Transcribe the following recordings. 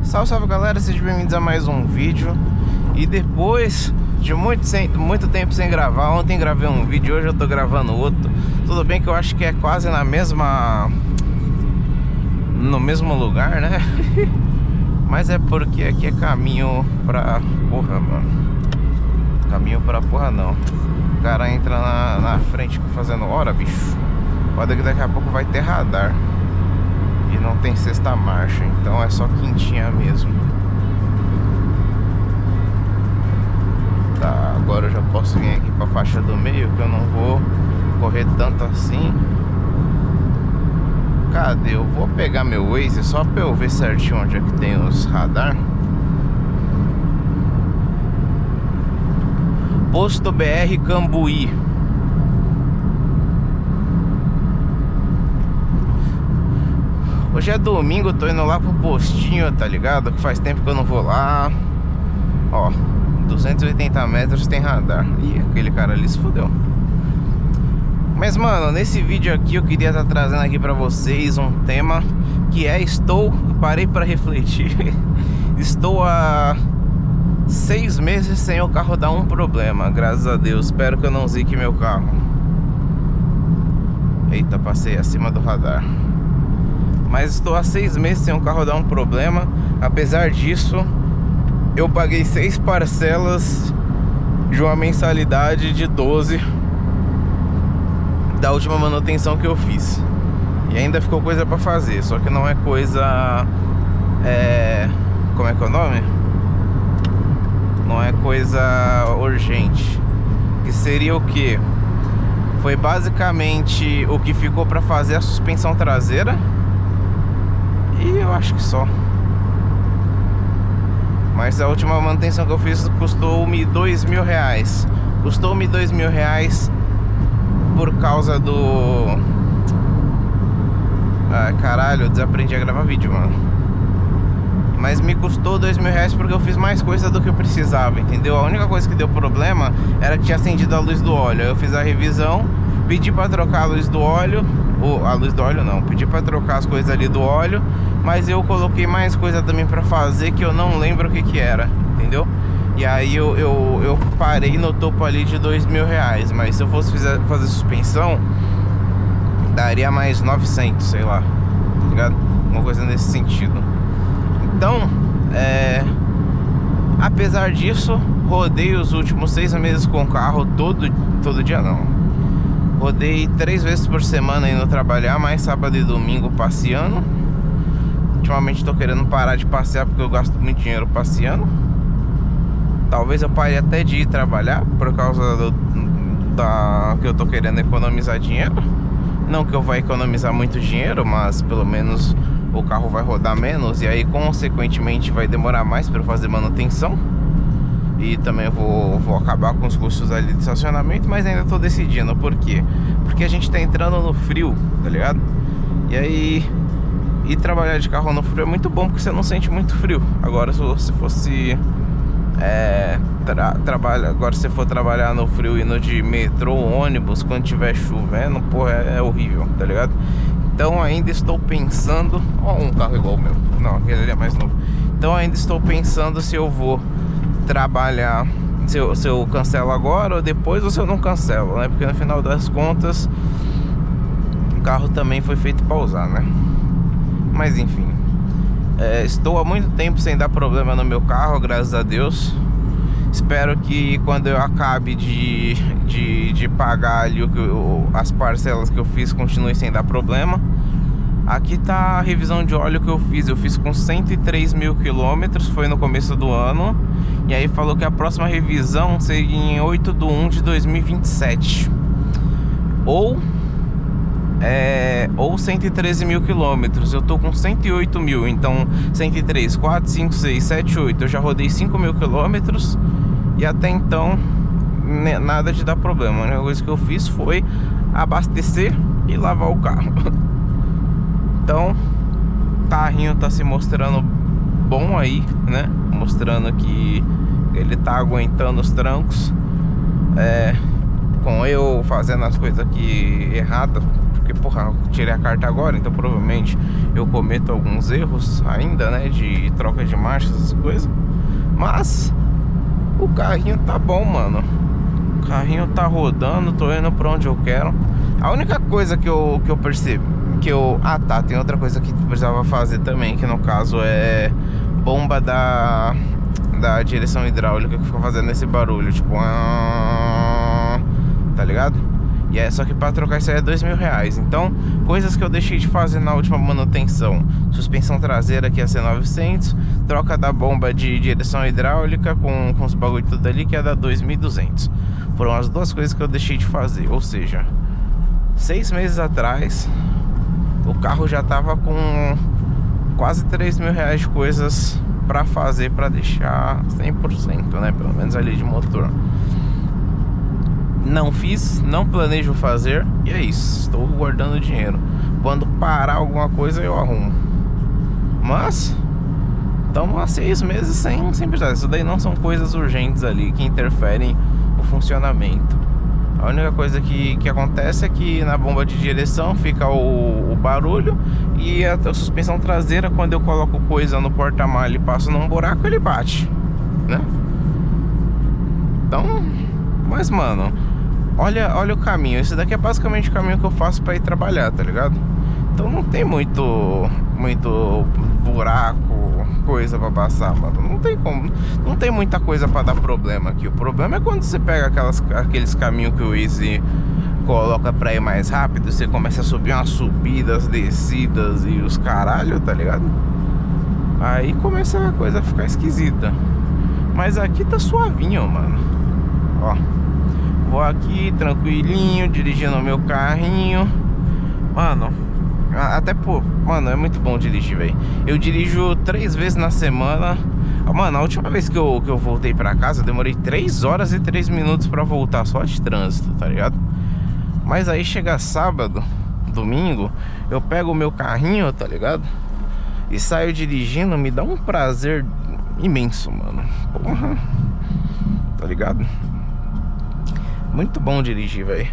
Salve, salve galera, sejam bem-vindos a mais um vídeo. E depois de muito tempo sem gravar, ontem gravei um vídeo, hoje eu tô gravando outro. Tudo bem que eu acho que é quase no mesmo lugar, né? Mas é porque aqui é caminho pra porra, mano. Caminho pra porra não. O cara entra na frente fazendo hora, bicho. Pode que daqui a pouco vai ter radar. E não tem sexta marcha, então é só quintinha mesmo. Tá, agora eu já posso vir aqui pra faixa do meio, que eu não vou correr tanto assim. Cadê? Eu vou pegar meu Waze só pra eu ver certinho onde é que tem os radar. Posto BR Cambuí. Hoje é domingo, eu tô indo lá pro postinho, tá ligado? Que faz tempo que eu não vou lá. Ó, 280 metros tem radar. Ih, aquele cara ali se fodeu. Mas, mano, nesse vídeo aqui eu queria estar trazendo aqui pra vocês um tema que é... Parei pra refletir. Estou há 6 meses sem o carro dar um problema, graças a Deus. Espero que eu não zique meu carro. Eita, passei acima do radar. Mas estou há 6 meses sem o carro dar um problema. Apesar disso, eu paguei 6 parcelas de uma mensalidade de 12 da última manutenção que eu fiz. E ainda ficou coisa pra fazer, só que não é coisa... como é que é o nome? Não é coisa urgente. Que seria o quê? Foi basicamente o que ficou pra fazer a suspensão traseira. E eu acho que só. Mas a última manutenção que eu fiz custou-me R$2.000. Custou-me R$2.000 por causa do... Ah, caralho, eu desaprendi a gravar vídeo, mano. Mas me custou R$2.000 porque eu fiz mais coisa do que eu precisava, entendeu? A única coisa que deu problema era que tinha acendido a luz do óleo. Eu fiz a revisão, pedi pra trocar a luz do óleo. A luz do óleo não, pedi pra trocar as coisas ali do óleo. Mas eu coloquei mais coisa também pra fazer que eu não lembro o que era, entendeu? E aí eu parei no topo ali de R$2.000. Mas se eu fosse fazer suspensão, daria mais 900, sei lá, tá ligado? Uma coisa nesse sentido. Então, apesar disso, rodei os últimos 6 meses com o carro todo dia não. Rodei 3 vezes por semana indo trabalhar, mais sábado e domingo passeando. Ultimamente tô querendo parar de passear porque eu gasto muito dinheiro passeando. Talvez eu pare até de ir trabalhar por causa que eu tô querendo economizar dinheiro. Não que eu vá economizar muito dinheiro, mas pelo menos o carro vai rodar menos. E aí consequentemente vai demorar mais para eu fazer manutenção. E também vou acabar com os custos ali de estacionamento. Mas ainda tô decidindo. Por quê? Porque a gente tá entrando no frio, tá ligado? E aí... E trabalhar de carro no frio é muito bom porque você não sente muito frio. Agora se você fosse agora se você for trabalhar no frio indo de metrô ou ônibus quando tiver chovendo, pô, é horrível, tá ligado? Então ainda estou pensando... Ó, um carro igual o meu. Não, aquele ali é mais novo. Então ainda estou pensando se eu vou trabalhar, se eu cancelo agora ou depois, ou se eu não cancelo, né? Porque no final das contas o carro também foi feito para usar, né? Mas enfim, estou há muito tempo sem dar problema no meu carro, graças a Deus. Espero que quando eu acabe de pagar ali as parcelas que eu fiz, continue sem dar problema. Aqui tá a revisão de óleo que eu fiz. Eu fiz com 103.000 quilômetros, foi no começo do ano. E aí falou que a próxima revisão seria em 8/1/2027. Ou 113.000 quilômetros. Eu tô com 108.000. Então 103, 4, 5, 6, 7, 8. Eu já rodei 5.000 quilômetros. E até então nada de dar problema. A única coisa que eu fiz foi abastecer e lavar o carro. Então o carrinho tá se mostrando bom aí, né? Mostrando que ele tá aguentando os trancos. Com eu fazendo as coisas aqui erradas, Porque, porra, eu tirei a carta agora, então provavelmente eu cometo alguns erros ainda, né? De troca de marchas, essas coisas. Mas o carrinho tá bom, mano. O carrinho tá rodando, tô indo pra onde eu quero. A única coisa que eu percebi, ah tá, tem outra coisa que precisava fazer também, que no caso é bomba da direção hidráulica, que fica fazendo esse barulho, tipo, tá ligado? E é só que pra trocar isso aí é R$2.000. Então, coisas que eu deixei de fazer na última manutenção: suspensão traseira, que ia ser 900, troca da bomba de direção hidráulica com os bagulho tudo ali, que ia dar 2.200. Foram as duas coisas que eu deixei de fazer. Ou seja, 6 meses atrás o carro já tava com quase R$3.000 de coisas pra fazer, pra deixar 100%, né? Pelo menos ali de motor. Não fiz, não planejo fazer, e é isso. Estou guardando dinheiro. Quando parar alguma coisa eu arrumo. Mas estamos há 6 meses sem precisar. Isso daí não são coisas urgentes ali que interferem no funcionamento. A única coisa que acontece é que na bomba de direção fica o barulho, e a suspensão traseira, quando eu coloco coisa no porta-malha e passo num buraco, ele bate, né? Então, mas mano, olha o caminho. Esse daqui é basicamente o caminho que eu faço pra ir trabalhar, tá ligado? Então não tem muito buraco, coisa pra passar, mano. Não tem como, não tem muita coisa pra dar problema aqui. O problema é quando você pega aqueles caminhos que o Easy coloca pra ir mais rápido, você começa a subir umas subidas, descidas e os caralho, tá ligado? Aí começa a coisa a ficar esquisita. Mas aqui tá suavinho, mano. Ó, vou aqui tranquilinho, dirigindo o meu carrinho. Mano, até pô, mano, é muito bom dirigir, velho. Eu dirijo 3 vezes na semana. Mano, a última vez que eu voltei pra casa, eu demorei 3 horas e 3 minutos pra voltar, só de trânsito, tá ligado? Mas aí chega sábado, domingo, eu pego o meu carrinho, tá ligado? E saio dirigindo, me dá um prazer imenso, mano. Porra, tá ligado? Muito bom dirigir, velho.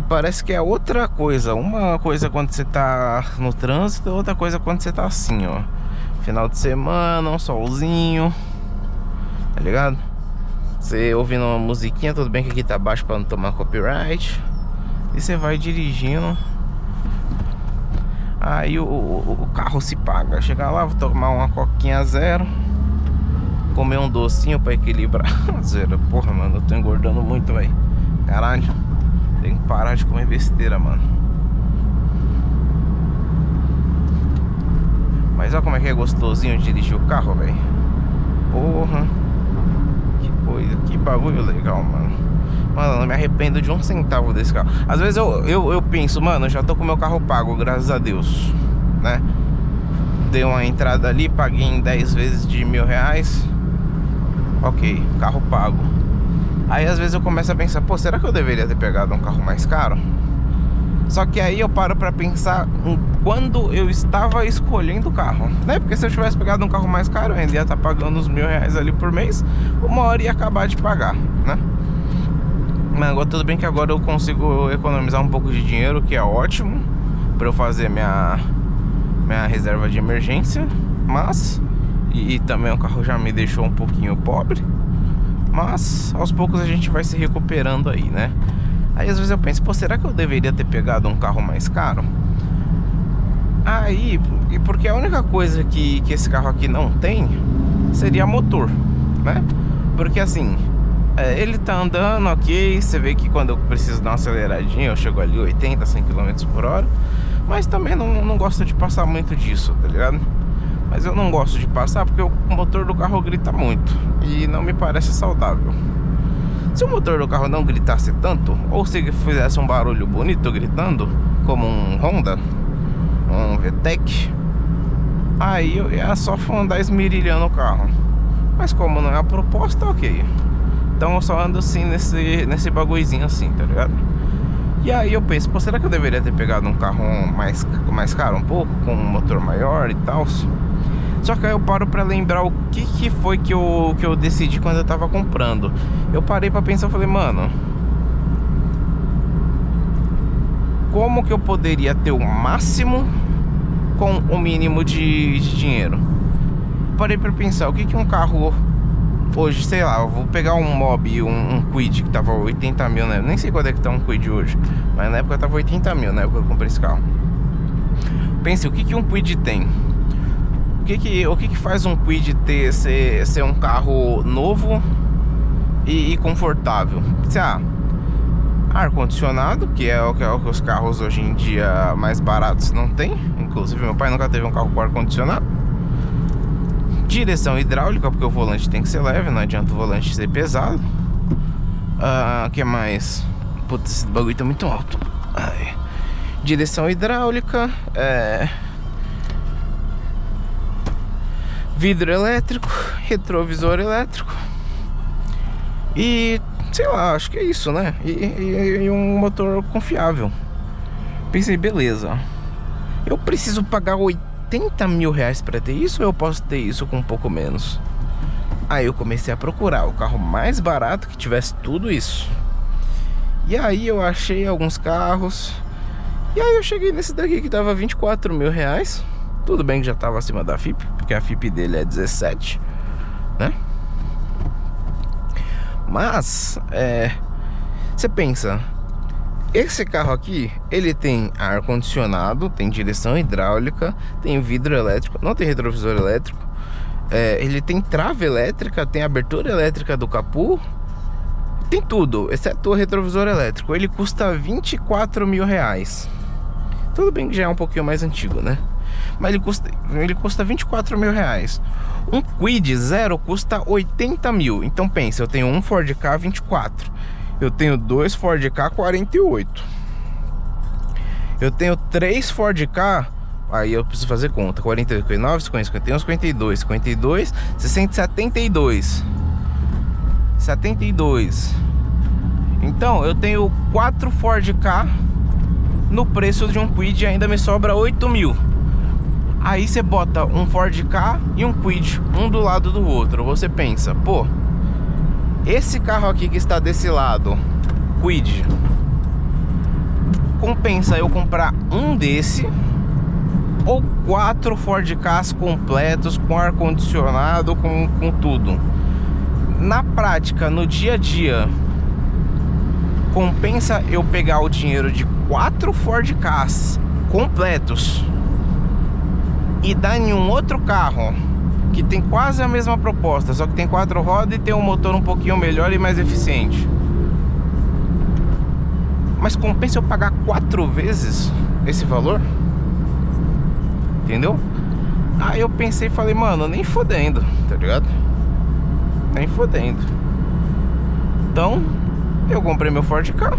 Parece que é outra coisa. Uma coisa quando você tá no trânsito, outra coisa quando você tá assim, ó. Final de semana, um solzinho, tá ligado? Você ouvindo uma musiquinha, tudo bem que aqui tá baixo pra não tomar copyright. E você vai dirigindo. Aí o carro se paga. Chegar lá, vou tomar uma coquinha zero, comer um docinho pra equilibrar. Zero, porra, mano, eu tô engordando muito, velho. Caralho, tem que parar de comer besteira, mano. Mas olha como é que é gostosinho dirigir o carro, velho. Porra, que coisa, que bagulho legal, mano. Mano, eu não me arrependo de 1 centavo desse carro. Às vezes eu penso, mano, eu já tô com o meu carro pago, graças a Deus, né? Dei uma entrada ali, paguei em 10 vezes de R$1.000. Ok, carro pago. Aí às vezes eu começo a pensar, pô, será que eu deveria ter pegado um carro mais caro? Só que aí eu paro pra pensar em quando eu estava escolhendo o carro, né? Porque se eu tivesse pegado um carro mais caro, eu ainda ia estar pagando uns R$1.000 ali por mês. Uma hora ia acabar de pagar, né? Mas agora tudo bem que agora eu consigo economizar um pouco de dinheiro, que é ótimo, pra eu fazer minha reserva de emergência. Mas e também o carro já me deixou um pouquinho pobre. Mas aos poucos a gente vai se recuperando aí, né? Aí às vezes eu penso, pô, será que eu deveria ter pegado um carro mais caro? Aí, e porque a única coisa que esse carro aqui não tem seria motor, né? Porque assim, ele tá andando ok, você vê que quando eu preciso dar uma aceleradinha eu chego ali 80, 100 km por hora. Mas também não gosto de passar muito disso, tá ligado? Mas eu não gosto de passar porque o motor do carro grita muito e não me parece saudável. Se o motor do carro não gritasse tanto, ou se fizesse um barulho bonito gritando, como um Honda, um VTEC, aí eu ia só andar esmerilhando o carro. Mas como não é a proposta, ok. Então eu só ando assim nesse bagulhozinho assim, tá ligado? E aí eu penso, pô, será que eu deveria ter pegado um carro mais caro um pouco, com um motor maior e tal? Só que aí eu paro pra lembrar o que foi que eu decidi quando eu tava comprando. Eu parei pra pensar e falei, mano, como que eu poderia ter o máximo com o mínimo de dinheiro. Parei pra pensar, o que que um carro hoje, sei lá, eu vou pegar um Mob, um Kwid que tava 80 mil, né? Nem sei quanto é que tá um Kwid hoje, mas na época tava 80 mil, na época que eu comprei esse carro. Pense, o que que um Kwid tem? O que que faz um Kwid ser um carro novo e confortável? Ar-condicionado, que é o que os carros hoje em dia mais baratos não tem. Inclusive meu pai nunca teve um carro com ar-condicionado. Direção hidráulica, porque o volante tem que ser leve, não adianta o volante ser pesado. Que mais? Putz, esse bagulho tá muito alto. Ai. Direção hidráulica, vidro elétrico, retrovisor elétrico e sei lá, acho que é isso, né? E um motor confiável. Pensei, beleza, eu preciso pagar 80 mil reais pra ter isso ou eu posso ter isso com um pouco menos? Aí eu comecei a procurar o carro mais barato que tivesse tudo isso. E aí eu achei alguns carros. E aí eu cheguei nesse daqui que tava 24 mil reais. Tudo bem que já tava acima da FIP, porque a FIP dele é 17, né? Mas, você pensa, esse carro aqui, ele tem ar-condicionado, tem direção hidráulica, tem vidro elétrico, não tem retrovisor elétrico, ele tem trava elétrica, tem abertura elétrica do capô, tem tudo, exceto o retrovisor elétrico. Ele custa 24 mil reais. Tudo bem que já é um pouquinho mais antigo, né? Mas ele custa 24 mil reais. Um Kwid zero custa 80 mil. Então pensa, eu tenho um Ford Ka 24, eu tenho dois Ford Ka 48, eu tenho três Ford Ka, aí eu preciso fazer conta, 48, 49, 50, 51, 52, 52, 60, 72. Então eu tenho 4 Ford Ka no preço de um Kwid e ainda me sobra 8 mil. Aí você bota um Ford Ka e um Kwid, um do lado do outro. Você pensa, pô, esse carro aqui que está desse lado, Kwid, compensa eu comprar um desse ou 4 Ford Kas completos, com ar-condicionado, com tudo? Na prática, no dia a dia, compensa eu pegar o dinheiro de 4 Ford Kas completos e dar em um outro carro que tem quase a mesma proposta, só que tem 4 rodas e tem um motor um pouquinho melhor e mais eficiente? Mas compensa eu pagar 4 vezes esse valor? Entendeu? Aí eu pensei e falei, mano, nem fodendo, tá ligado? Nem fodendo. Então eu comprei meu Ford Ka.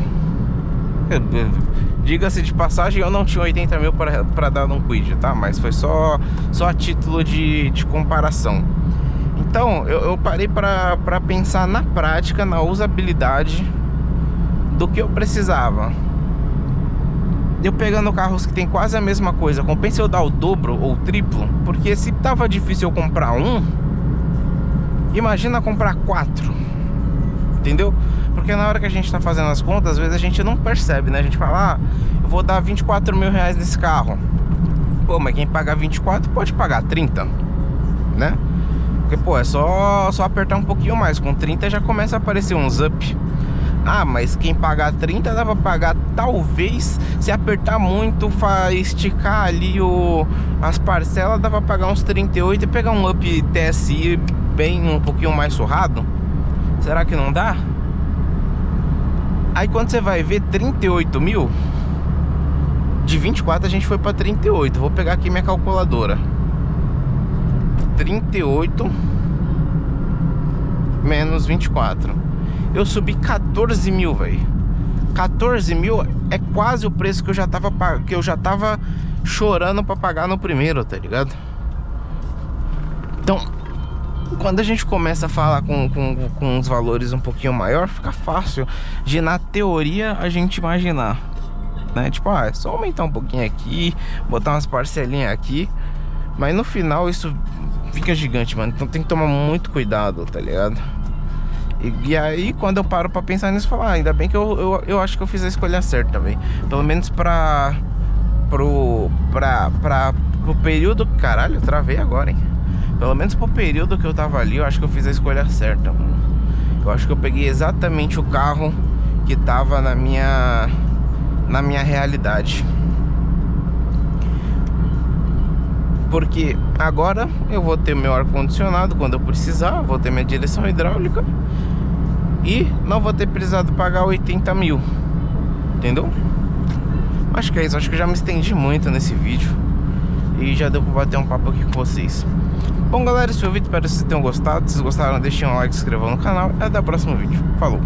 Diga-se de passagem, eu não tinha 80 mil para dar num Kwid, tá? Mas foi só a título de comparação. Então eu parei para pensar na prática, na usabilidade do que eu precisava. Eu pegando carros que tem quase a mesma coisa, compensa eu dar o dobro ou o triplo? Porque se tava difícil eu comprar um, imagina comprar 4. Entendeu? Porque na hora que a gente tá fazendo as contas, às vezes a gente não percebe, né? A gente fala, eu vou dar 24 mil reais nesse carro. Pô, mas quem paga 24 pode pagar 30, né? Porque, pô, é só apertar um pouquinho mais. Com 30 já começa a aparecer uns up. Ah, mas quem pagar 30 dá pra pagar, talvez, se apertar muito, esticar ali as parcelas, dá pra pagar uns 38 e pegar um up TSI bem um pouquinho mais surrado. Será que não dá? Aí quando você vai ver 38 mil, de 24 a gente foi pra 38. Vou pegar aqui minha calculadora. 38 menos 24. Eu subi 14 mil, velho. 14 mil é quase o preço que eu já tava chorando pra pagar no primeiro, tá ligado? Então, quando a gente começa a falar com uns valores um pouquinho maior, fica fácil de, na teoria, a gente imaginar, né? Tipo, é só aumentar um pouquinho aqui, botar umas parcelinhas aqui. Mas no final isso fica gigante, mano. Então tem que tomar muito cuidado, tá ligado? E aí, quando eu paro pra pensar nisso, eu falo, ainda bem que eu acho que eu fiz a escolha certa também. Pelo menos pro período... Caralho, eu travei agora, hein? Pelo menos pro período que eu tava ali, eu acho que eu fiz a escolha certa, mano. Eu acho que eu peguei exatamente o carro que tava na minha realidade. Porque agora eu vou ter meu ar-condicionado quando eu precisar, vou ter minha direção hidráulica e não vou ter precisado pagar 80 mil. Entendeu? Acho que é isso, acho que eu já me estendi muito nesse vídeo e já deu pra bater um papo aqui com vocês. Bom, galera, esse foi o vídeo, espero que vocês tenham gostado. Se vocês gostaram, deixem um like, se inscrevam no canal e até o próximo vídeo. Falou!